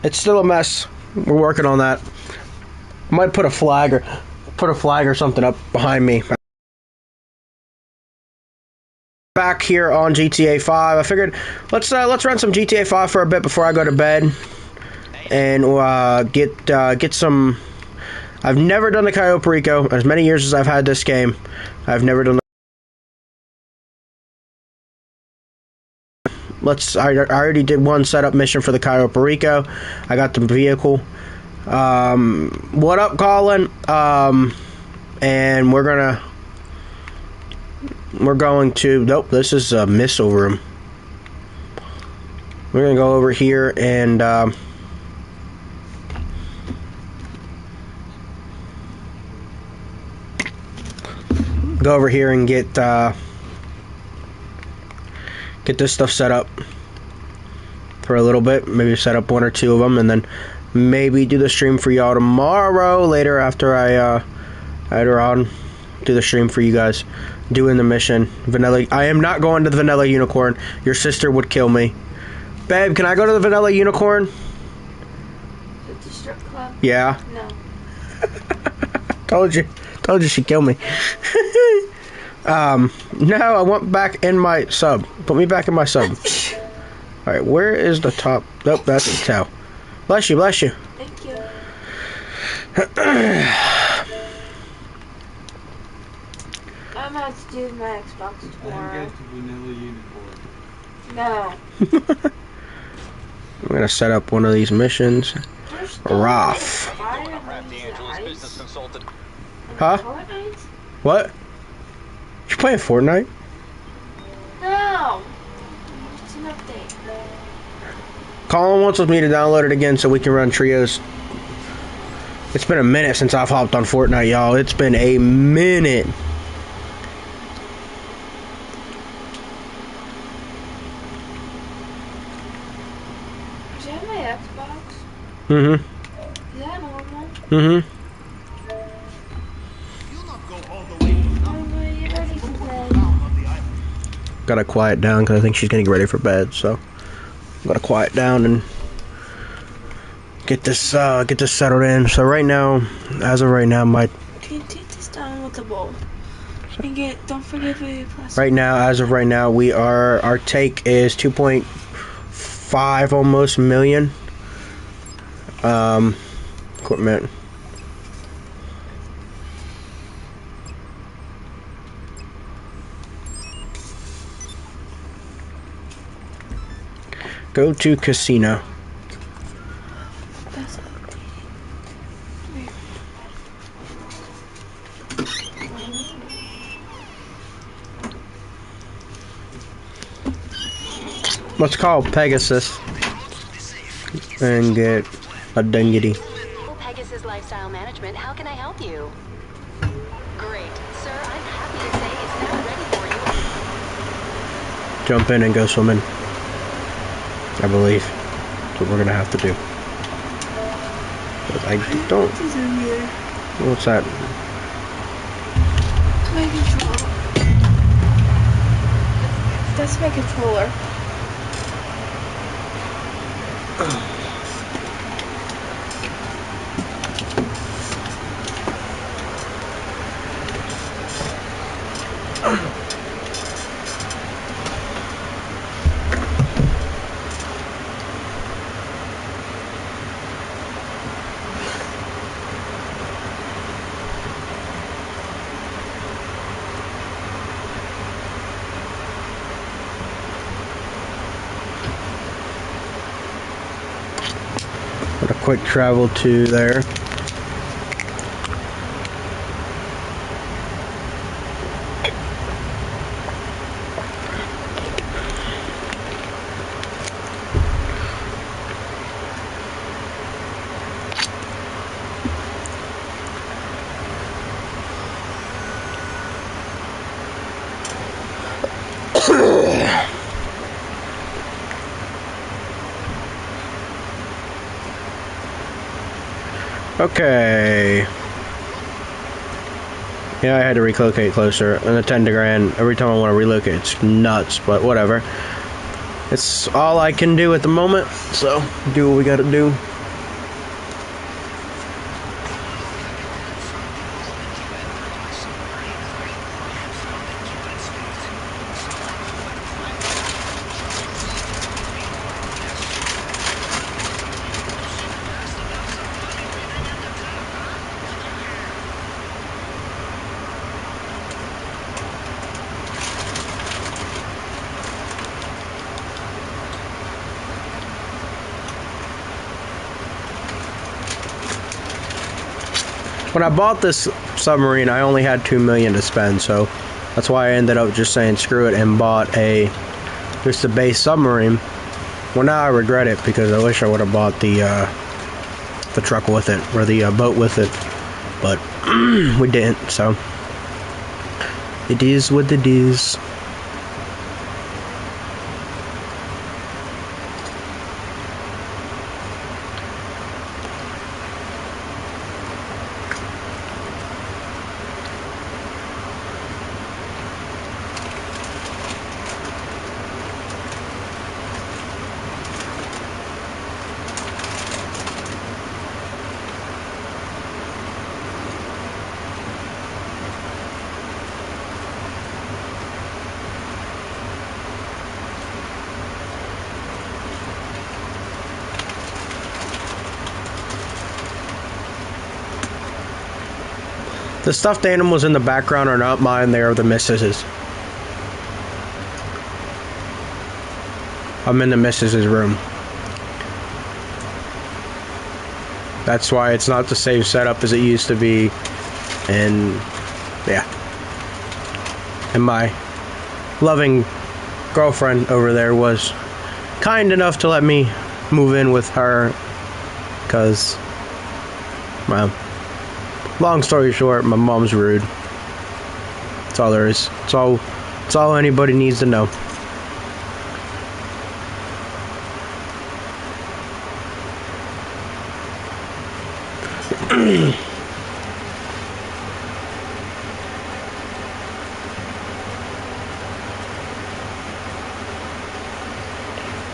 It's still a mess. We're working on that. Might put a flag or something up behind me. Back here on GTA 5. I figured let's run some GTA 5 for a bit before I go to bed, and get some. I've never done the Cayo Perico. As many years as I've had this game, I've never done. I already did one setup mission for the Cayo Perico. I got the vehicle. What up, Colin? And we're going to. Nope, this is a missile room. We're gonna go over here and go over here and get this stuff set up for a little bit. Maybe set up one or two of them, and then maybe do the stream for y'all tomorrow later after I do the stream for you guys doing the mission. Vanilla. I am not going to the Vanilla Unicorn. Your sister would kill me. Babe, can I go to the Vanilla Unicorn? The strip club? Yeah. No. Told you she'd kill me. No, I want back in my sub. Put me back in my sub. Alright, where is the top? Nope, that's the tail. Bless you, bless you. Thank you. I'm about to do my Xbox tomorrow. No. I'm gonna set up one of these missions. Rough. Huh? What? You playing Fortnite? No. It's an update. Colin wants me to download it again so we can run trios. It's been a minute since I've hopped on Fortnite, y'all. It's been a minute. Do you have my Xbox? Mm-hmm. Is that normal? Mm-hmm. Gotta quiet down because I think she's getting ready for bed, so gotta quiet down and get this settled in. So right now, as of right now, Can you take this down with the bowl? And don't forget the plastic. Right now, as of right now, our take is 2.5 almost million. Equipment. Go to casino. That's Let's call Pegasus and get a dingity. Pegasus Lifestyle Management, how can I help you? Great, sir, I'm happy to say it's now ready for you. Jump in and go swimming. I believe that's what we're gonna have to do. But I don't. What's that? my controller. That's my controller. Got a quick travel to there. Okay. Yeah, I had to relocate closer. And the 10 grand, every time I want to relocate, it's nuts, but whatever. It's all I can do at the moment, so do what we gotta do. when I bought this submarine, I only had $2 million to spend, so that's why I ended up just saying screw it and bought just a base submarine. Well, now I regret it because I wish I would have bought the truck with it, or the boat with it, but we didn't, so it is what it is. The stuffed animals in the background are not mine, they are the missus's. I'm in the missus's room. That's why it's not the same setup as it used to be. And yeah. And my loving girlfriend over there was kind enough to let me move in with her. Because, well, long story short, my mom's rude. That's all there is. That's all anybody needs to know.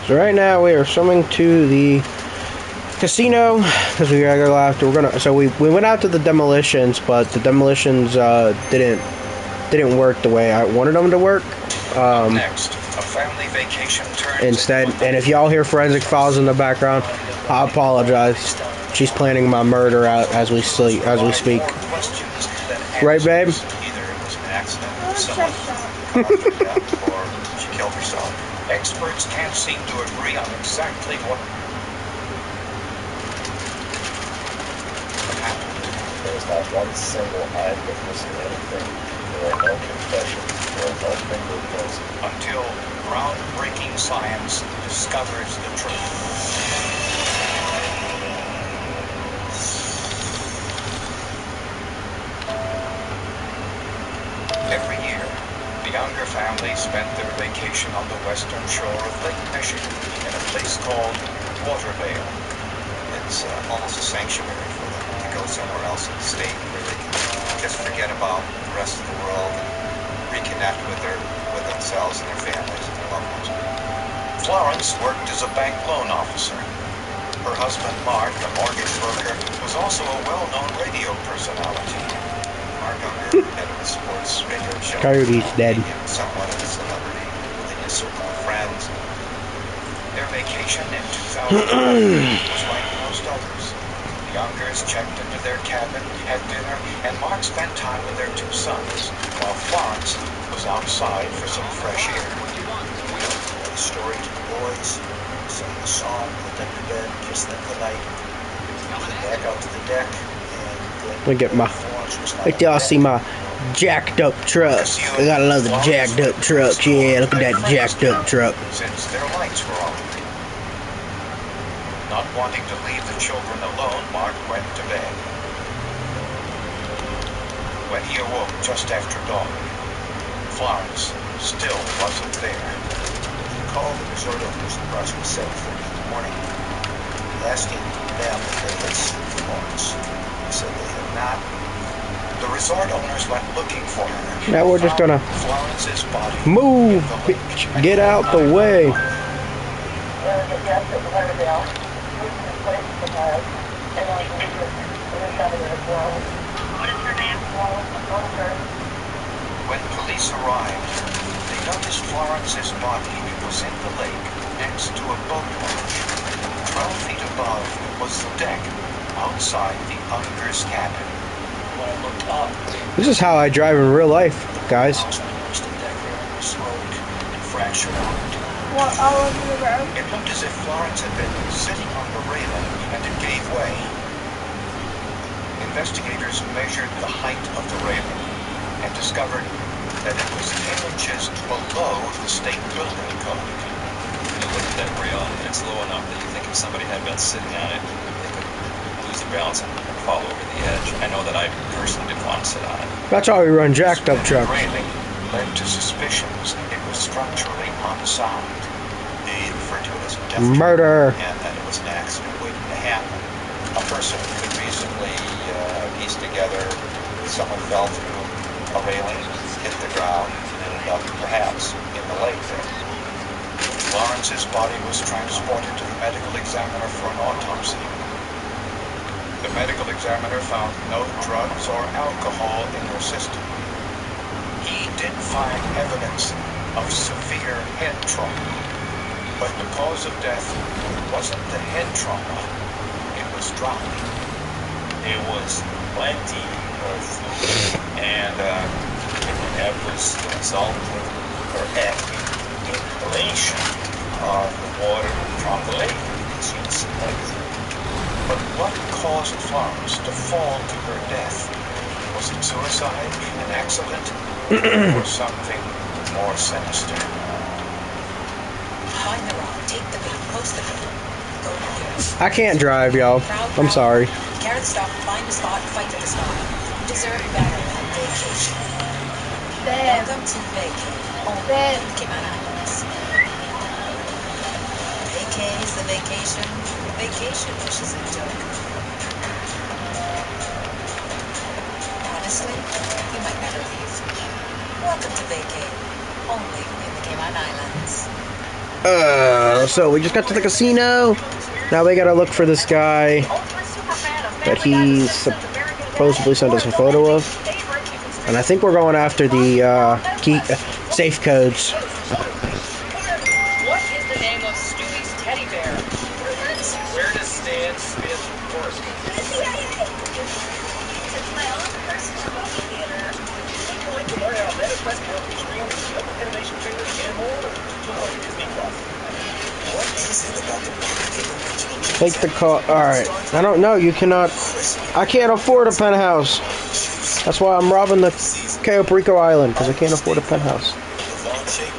So right now we are swimming to the casino because we gotta go after. So we went out to the demolitions, but the demolitions didn't work the way I wanted them to work. Next, a family vacation turns Instead, and if y'all hear forensic files in the background, I apologize. She's planning my murder out as we speak. Right, babe? Either it was an accident, someone or she killed herself. Experts can't seem to agree on exactly what happened. There's not one single eyewitness to anything. There are no confessions. There are no fingerprints. Until groundbreaking science discovers the truth. Every year, the Younger family spent their vacation on the western shore of Lake Michigan in a place called Watervale. It's almost a sanctuary for them to go somewhere else in the state where they can just forget about the rest of the world and reconnect with themselves and their families and their loved ones. Florence worked as a bank loan officer. Her husband, Mark, a mortgage broker, was also a well-known radio personality. Mark Unger, head of a sports radio show, Coyote's dead. became somewhat of a celebrity within his circle of friends. Their vacation in 2011 was like most others. The Ungers checked into their cabin, had dinner, and Mark spent time with their two sons, while Florence was outside for some fresh air. We told the story to the boys, sang the song, put them to bed, kissed them goodnight, went back out to the deck, and Look at my. Florence was not Wait till y'all see my jacked up trucks. I gotta love the jacked up trucks. Yeah, look at that jacked up truck. Since their lights were on. Not wanting to leave the children alone, Mark went to bed. When he awoke just after dawn, Florence still wasn't there. He called the resort owners approximately 7:30 in the morning, asking them if they had seen Florence. They said they had not. The resort owners went looking for her. Now we're just gonna Florence's body move. in the lake. Get out the way. When police arrived, they noticed Florence's body was in the lake next to a boat launch. 12 feet above was the deck outside the Unger's cabin. When I looked up, This is how I drive in real life, guys. the house windows, the deck area smoke and fractured out. What all over the road? It looked as if Florence had been sitting on the railing and it gave way. In investigators measured the height of the railing and discovered that it was 10 inches below the state building code. You look at that rail, and it's low enough that you think if somebody had been sitting on it, they could lose their balance and fall over the edge. I know that I personally didn't want to sit on it. That's how we run jacked up trucks. The railing led to suspicions it was structurally unsound. They referred to it as a death trap, Murder. and that it was an accident waiting to happen. A person could reasonably piece together someone fell through a railing, hit the ground, and ended up perhaps in the lake there. Lawrence's body was transported to the medical examiner for an autopsy. The medical examiner found no drugs or alcohol in her system. He did find evidence of severe head trauma, but the cause of death wasn't the head trauma, it was drowning. There was plenty of fluid, and that was the result of her active inhalation of the water from the lake. But what caused Florence to fall to her death? Was it suicide, an accident, or something more sinister? Find the rock, take the bait, post the bait. Go here. I can't drive, y'all. I'm sorry. Carry the stock, find a spot, fight for the spot. You deserve better than vacation. Welcome to vacay. Only in Cayman Islands. Vacay is the vacation. Vacation, which is a joke. Honestly, you might never leave. Welcome to vacay. Only in the Cayman Islands. So we just got to the casino. Now we gotta look for this guy that he supposedly sent us a photo of. And I think we're going after the safe codes. What is the name of Stewie's teddy bear? Where does Stan Smith work? Take the car. Alright. I don't know. You cannot. I can't afford a penthouse. That's why I'm robbing the Cayo Perico Island, because I can't afford a penthouse.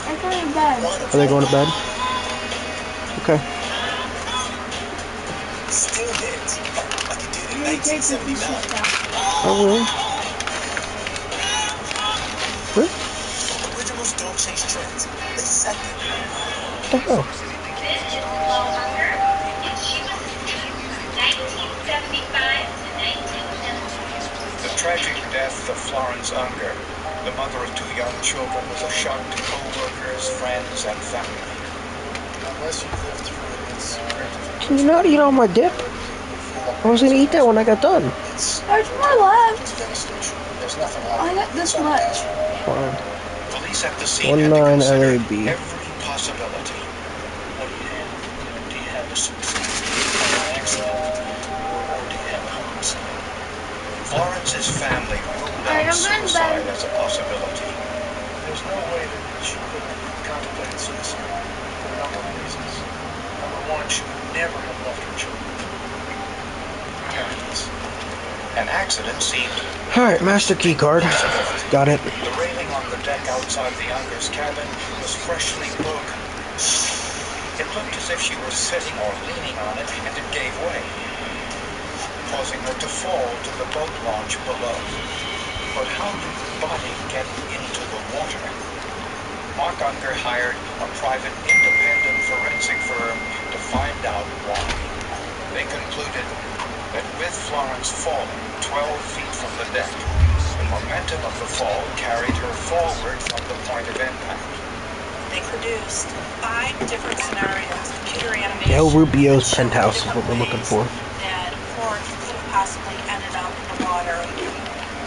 I'm going to bed. Are they going to bed? Okay. Still hits, like it did in I'm going to take this 1979. shit down. Oh, really? What Originals don't chase trends. They set them. the hell? The tragic death of Florence Unger, the mother of 2 young children, was a shock to co-workers, friends, and family. Unless you live through this. Can you not eat all my dip? I was gonna eat that when I got done. It's There's more left. devastation. There's nothing like I got this much. Fine. Police at the scene had to 19 consider LAB. every possibility. What do you have? Do you have a suicide? An accident? Or do you have a homicide? Florence's family ruled Alright, out I'm going to suicide bed. as a possibility. There's no way that she could have contemplated suicide for a number of reasons. Number one, she would never have left her children. Parents. An accident seemed Alright, master key card. Got it. The railing on the deck outside the Unger's cabin was freshly broken. It looked as if she was sitting or leaning on it, and it gave way, causing her to fall to the boat launch below. But how did the body get into the water? Mark Unger hired a private independent forensic firm to find out why. They concluded that with Florence falling 12 feet from the deck, the momentum of the fall carried her forward from the point of impact. They produced 5 different scenarios, computer animation. El Rubio's penthouse is what we're looking for. That Florence could have possibly ended up in the water.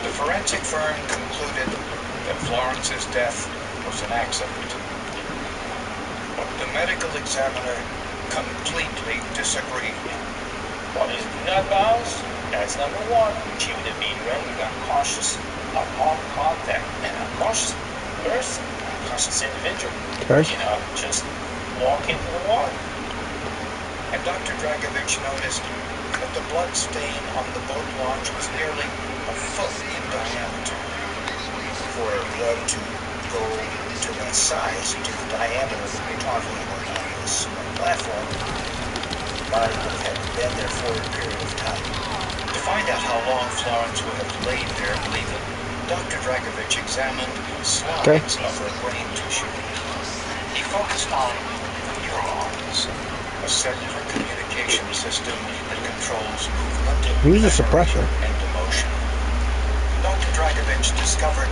The forensic firm concluded that Florence's death was an accident. But the medical examiner completely disagreed. What is nut bounds? That's number one. She would have been very unconscious upon contact. An unconscious person, unconscious individual, Okay. just walk into the water. And Dr. Dragovich noticed but the blood stain on the boat launch was nearly a foot in diameter. For blood to go to that size, to the diameter that we're talking about on this platform, the body would have had to been there for a period of time. To find out how long Florence would have laid there bleeding, Dr. Dragovich examined slides of her brain tissue. He focused on the neurons, a cellular communication system that controls movement, Use a suppressor. and emotion. Dr. Dragovich discovered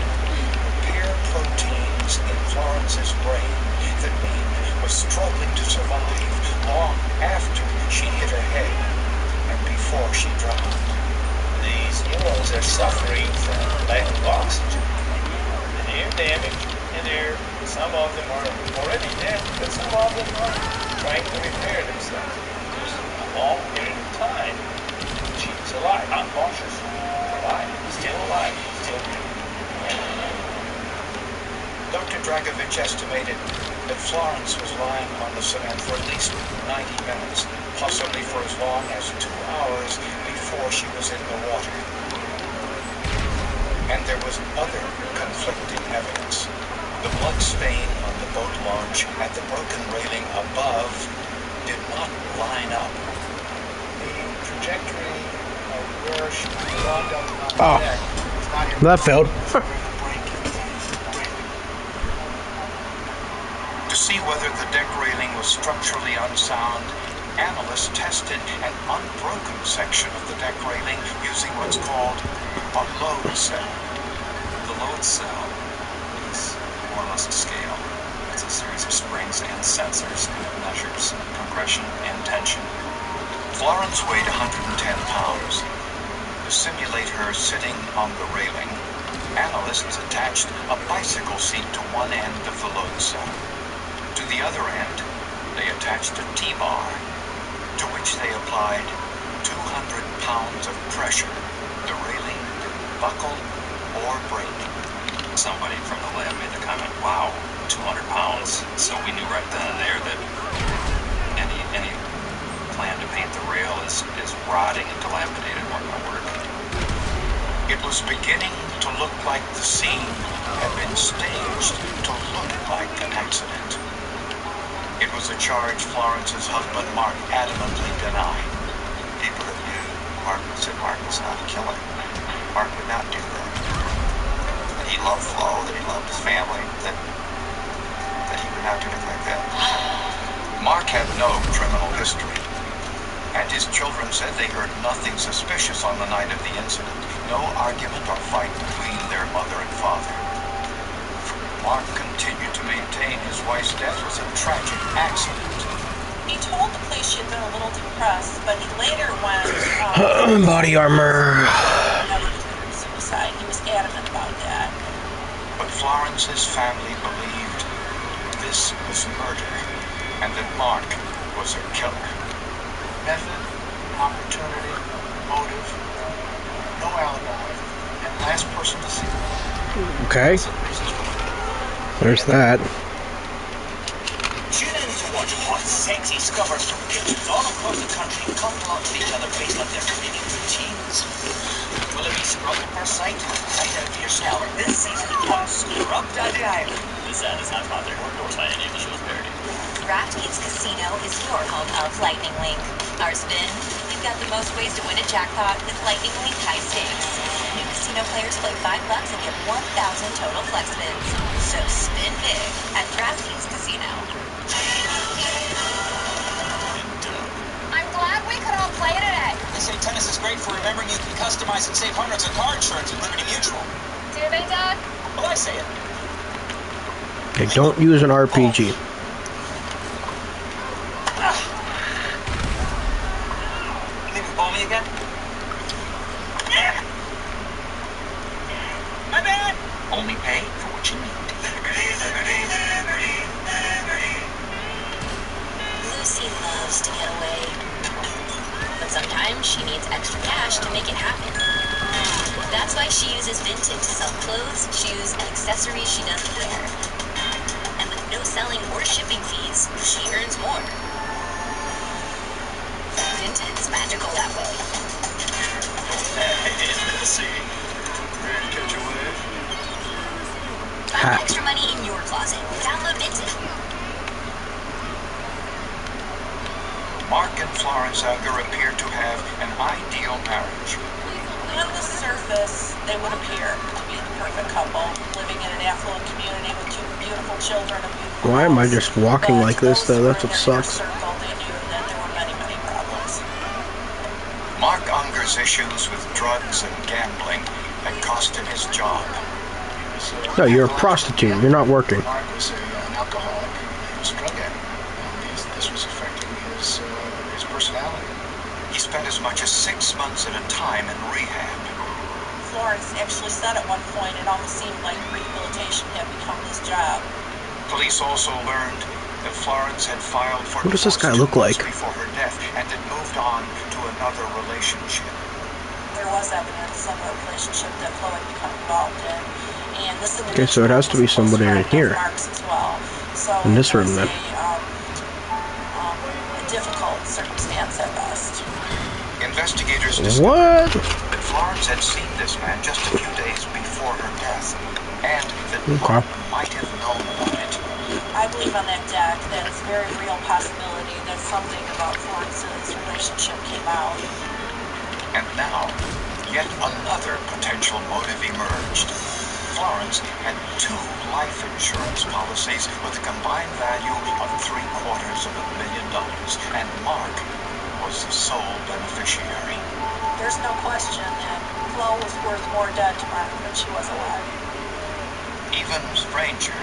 repair proteins in Florence's brain that was struggling to survive long after she hit her head and before she drowned. These neurons are suffering from lack of oxygen. And air damage, and some of them are already dead, but some of them are trying to repair themselves. Just a long period of time. She's alive, unconscious, alive, still breathing. Dr. Dragovich estimated that Florence was lying on the cement for at least 90 minutes, possibly for as long as 2 hours before she was in the water. And there was other conflicting evidence. The blood stain on the boat launch at the broken railing above did not line up. The trajectory of where she wound up on Oh. the deck was not in That failed. To see whether the deck railing was structurally unsound, analysts tested an unbroken section of the deck railing using what's called a load cell. The load cell is more or less a scale. It's a series of springs and sensors that measures compression and tension. Florence weighed 110 pounds. To simulate her sitting on the railing, analysts attached a bicycle seat to one end of the load cell. To the other end, they attached a T-bar, to which they applied 200 pounds of pressure. The railing didn't buckle or break. Somebody from the lab made the comment, wow, 200 pounds. So we knew right then and there that any plan to paint the rail is rotting and dilapidated, weren't going to work. It was beginning to look like the scene had been staged to look like an accident. It was a charge Florence's husband, Mark, adamantly denied. People that knew Mark said Mark was not a killer. Mark would not do that. That he loved Flo, that he loved his family, that he would not do anything like that. Mark had no criminal history, and his children said they heard nothing suspicious on the night of the incident. No argument or fight between their mother and father. Mark continued to maintain his wife's death was a tragic accident. He told the police she had been a little depressed, but he later went Body armor. never committed suicide. He was adamant about that. But Florence's family believed this was murder, and that Mark was her killer. Method, opportunity, motive, no alibi, and last person to see. Okay. There's that. Tune in to watch hot, sexy scrubbers from kitchens all across the country couple up with each other based on their cleaning routines. Will it be scrub at first sight? Find out for yourself this season on Scrub Daddy Island. This ad is not sponsored or endorsed by any of the show's parody. DraftKings Casino is your home of Lightning Link. Our spin? You've got the most ways to win a jackpot with Lightning Link High Stakes. New casino players play $5 and get 1,000 total flex spins. So spin big at DraftKings Casino. I'm glad we could all play today. They say tennis is great for remembering you can customize and save hundreds of car insurance at Liberty Mutual. Do they, Doug? Well, I say it. Okay, don't use an RPG. Maybe ball me again? My bad! Only pay for what you need. Lucy loves to get away. But sometimes she needs extra cash to make it happen. That's why she uses Vinted to sell clothes, shoes, and accessories she doesn't wear. And with no selling or shipping fees, she earns more. Vinted's magical that way. see. Ready to catch a wave? Hat. Extra money in your closet. Download Vinted. Mark and Florence Unger appear to have an ideal marriage. On the surface, they would appear to be the perfect couple, living in an affluent community with two beautiful children. Why am I just walking like this, though? That's what sucks. They knew that there were many, many problems. Mark Unger's issues with drugs and gambling had cost him his job. No, you're a prostitute. You're not working. Mark was an alcoholic. He was a drug addict. And this was affecting his personality. He spent as much as 6 months at a time in rehab. Florence actually said at one point it almost seemed like rehabilitation had become his job. Police also learned that Florence had filed for What does this guy divorce look 2 like? months before her death and had moved on to another relationship. There was evidence of a relationship that Flo had become involved in. And this Okay, so it has to be somebody in here. Mark's as well. So In this room, it was then. a difficult circumstance at best. Investigators What? discovered that Florence had seen this man just a few days before her death, and that Okay. Mark might have known about it. I believe on that deck that it's a very real possibility that something about Florence's relationship came out. And now, yet another potential motive emerged. Florence had 2 life insurance policies with a combined value of $750,000, and Mark was the sole beneficiary. There's no question that Flo was worth more dead to Mark than she was alive. Even stranger,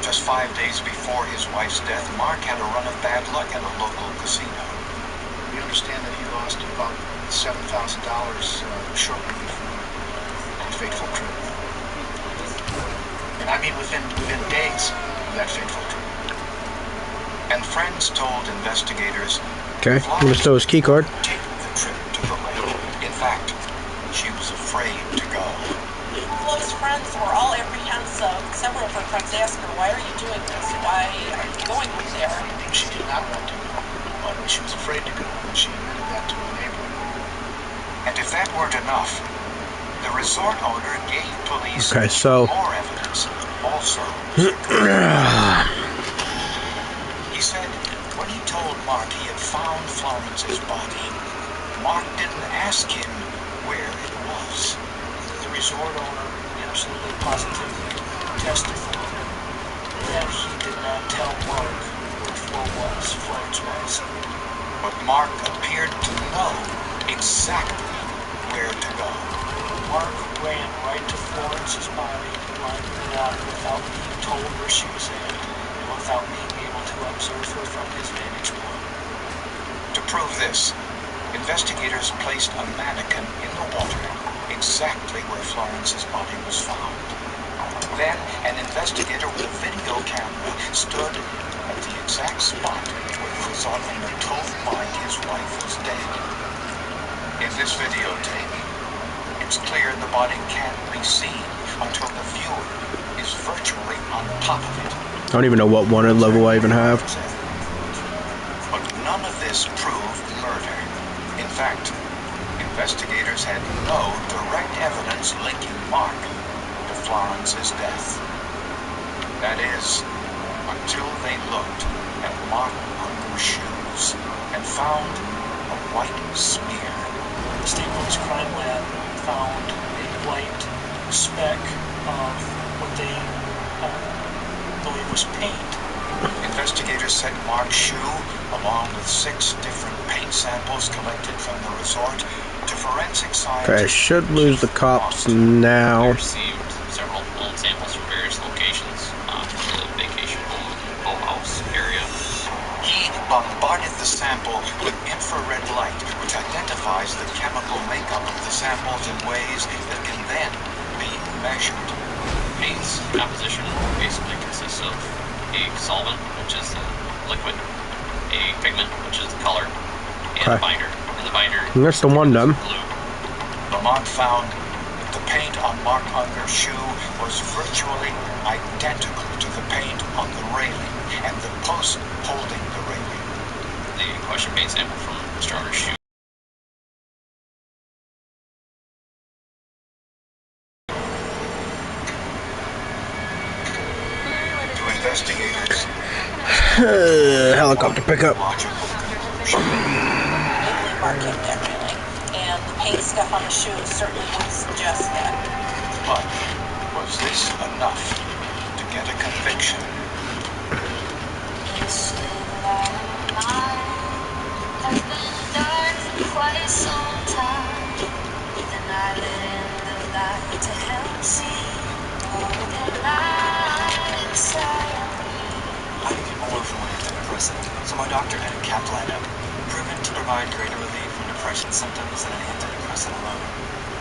just 5 days before his wife's death, Mark had a run of bad luck at a local casino. We understand that he lost about $7,000 shortly before that fateful trip. And I mean within days of that fateful trip. And friends told investigators Okay, I'm gonna stow his key card. take the trip to the lake. In fact, she was afraid to go. Flo's friends were all apprehensive. Several of her friends asked her, "Why are you doing this? Why are you going there?" She did not want to go, but she was afraid to go, and she admitted that to a neighbor. And if that weren't enough, the resort owner gave police Okay, so more evidence. Also, he said when he told Mark he had found Florence's body, Mark didn't ask him where it was. The resort owner absolutely positively testified that he did not tell Mark where Florence was. But Mark appeared to know exactly where to go. Mark ran right to Florence's body, lying in the water, without being told where she was at, and without being able to observe her from his vantage point. To prove this, investigators placed a mannequin in the water exactly where Florence's body was found. Then, an investigator with a video camera stood at the exact spot where the resort owner told Mark his wife was dead. In this videotape, it's clear the body can't be seen until the viewer is virtually on top of it. I don't even know what wanted level I even have. But none of this proved murder. In fact, investigators had no direct evidence linking Mark to Florence's death. That is, until they looked at Mark Unger's shoes and found a white smear. The State Police Crime Lab found a white speck of what they believe was paint. Investigators sent Mark's shoe, along with 6 different paint samples collected from the resort, to forensic scientists. Okay, I should lose the cops now. We received several blood samples from various locations from the vacation home house area. He bombarded the sample with infrared light, which identifies the chemical makeup of the samples in ways that can then be measured. Paint's composition basically consists of a solvent, which is the liquid, a pigment, which is the color, and a Okay. binder. And the binder And that's the one done. glue. Lamont found that the paint on Mark Unger's shoe was virtually identical to the paint on the railing and the post holding the railing. The question paint sample from Mr. Unger's shoe Pick up. logical conclusion. Legally marking that railing. And the paint stuff on the shoes certainly would suggest that. But was this enough to get a conviction? I needed more from an antidepressant, so my doctor added Caplyta, proven to provide greater relief from depression symptoms than an antidepressant alone.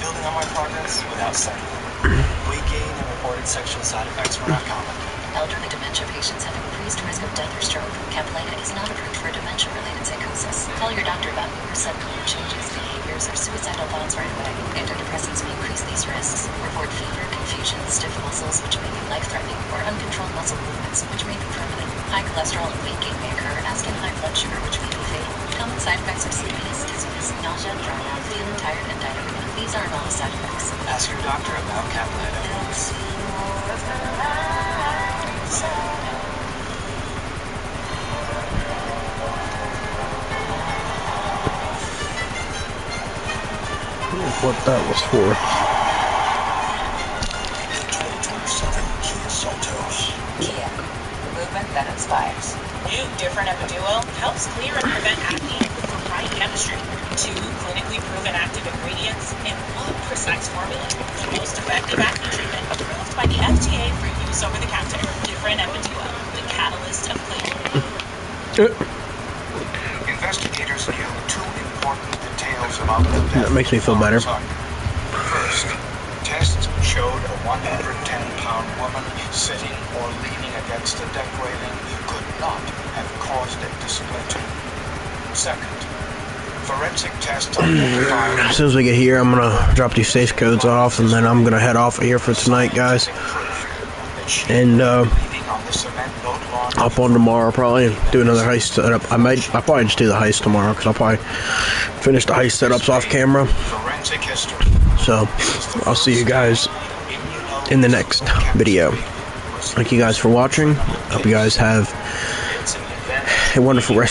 Building on my progress without side effect. Weight gain and reported sexual side effects were not common. Elderly dementia patients have increased risk of death or stroke. Caplyta is not approved for dementia-related psychosis. Call your doctor about mood or sudden mood changes, behaviors, or suicidal thoughts right away. Antidepressants may increase these risks. Report fever, confusion, stiff muscles, which may be life-threatening, or uncontrolled muscle movements, which may be permanent. High cholesterol and weight gain may occur, as can high blood sugar, which may be fatal. Common side effects are sleepiness, dizziness, nausea, drowning, feeling tired, and diarrhea. These aren't all side effects. Ask your doctor about Caplyta. What that was for. 2027 Kia Seltos. Kia. Movement that inspires. New Different Epiduo helps clear and prevent acne with proprietary chemistry. 2 clinically proven active ingredients in 1 precise formula. The most effective acne treatment approved by the FDA for use over the counter. Different Epiduo, the catalyst of clear. Investigators knew 2 important details about the death. That makes me feel better. First, tests showed a 110-pound woman sitting or leaning against a deck railing could not have caused it to splinter. Second, forensic tests identified... As soon as we get here, I'm gonna drop these safe codes off, and then I'm gonna head off of here for tonight, guys. And up on tomorrow, probably, and do another heist setup. I'll probably just do the heist tomorrow, because I'll probably finish the heist setups off camera. So, I'll see you guys in the next video. Thank you guys for watching. Hope you guys have a wonderful rest